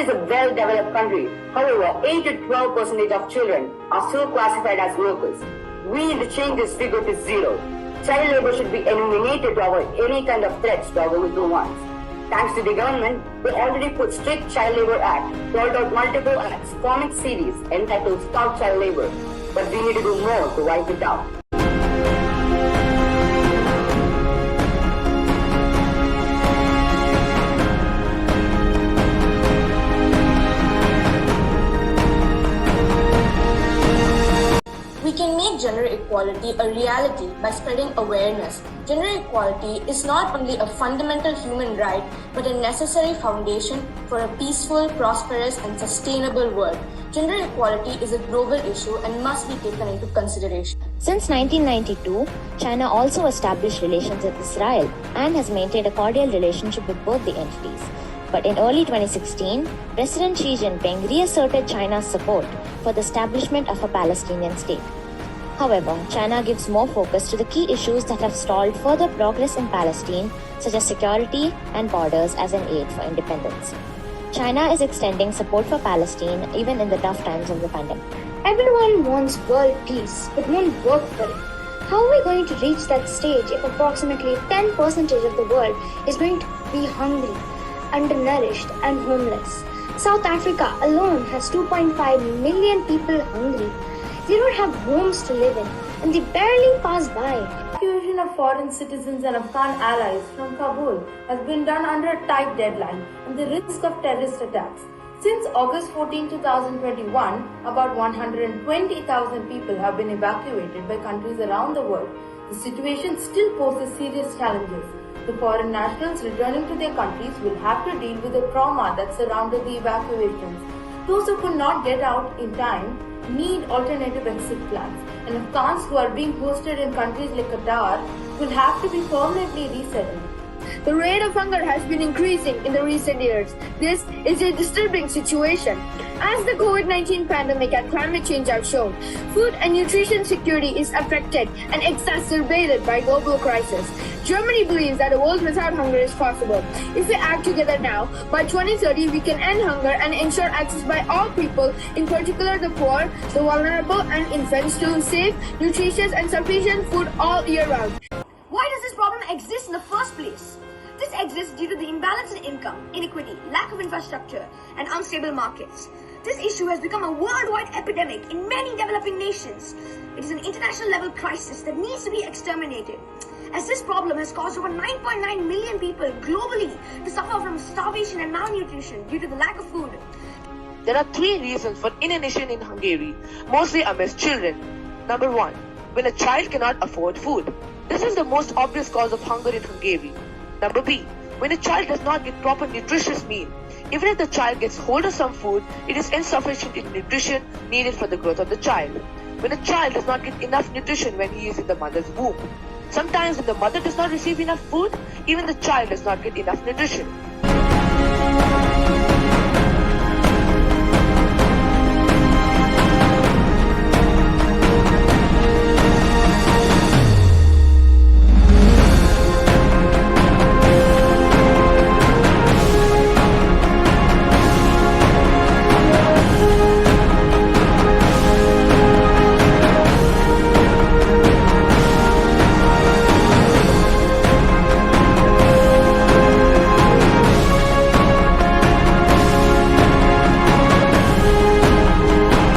is a well-developed country. However, 8 to 12% of children are still classified as workers. We need to change this figure to zero. Child labor should be eliminated to avoid any kind of threats to our little ones. Thanks to the government, they already put strict Child Labor Act, rolled out multiple acts, comic series entitled Stop Child Labor. But we need to do more to wipe it out. We can make gender equality a reality by spreading awareness. Gender equality is not only a fundamental human right, but a necessary foundation for a peaceful, prosperous, and sustainable world. Gender equality is a global issue and must be taken into consideration. Since 1992, China also established relations with Israel and has maintained a cordial relationship with both the entities. But in early 2016, President Xi Jinping reasserted China's support for the establishment of a Palestinian state. However, China gives more focus to the key issues that have stalled further progress in Palestine, such as security and borders as an aid for independence. China is extending support for Palestine even in the tough times of the pandemic. Everyone wants world peace, but won't work for it. How are we going to reach that stage if approximately 10% of the world is going to be hungry, undernourished, and homeless? South Africa alone has 2.5 million people hungry. They don't have homes to live in, and they barely pass by. Evacuation of foreign citizens and Afghan allies from Kabul has been done under a tight deadline and the risk of terrorist attacks. Since August 14, 2021, about 120,000 people have been evacuated by countries around the world. The situation still poses serious challenges. The foreign nationals returning to their countries will have to deal with the trauma that surrounded the evacuations. Those who could not get out in time need alternative exit plans, and Afghans who are being hosted in countries like Qatar will have to be permanently resettled. The rate of hunger has been increasing in the recent years. This is a disturbing situation. As the COVID-19 pandemic and climate change have shown, food and nutrition security is affected and exacerbated by global crisis. Germany believes that a world without hunger is possible. If we act together now, by 2030 we can end hunger and ensure access by all people, in particular the poor, the vulnerable and infants, to safe, nutritious and sufficient food all year round. Why does this problem exist in the first place? This exists due to the imbalance in income, inequity, lack of infrastructure, and unstable markets. This issue has become a worldwide epidemic in many developing nations. It is an international level crisis that needs to be exterminated, as this problem has caused over 9.9 million people globally to suffer from starvation and malnutrition due to the lack of food. There are 3 reasons for inanition in Hungary, mostly amongst children. Number 1, when a child cannot afford food. This is the most obvious cause of hunger in Hungary. Number B, when a child does not get proper nutritious meal. Even if the child gets hold of some food, it is insufficient in nutrition needed for the growth of the child. When a child does not get enough nutrition when he is in the mother's womb. Sometimes when the mother does not receive enough food, even the child does not get enough nutrition.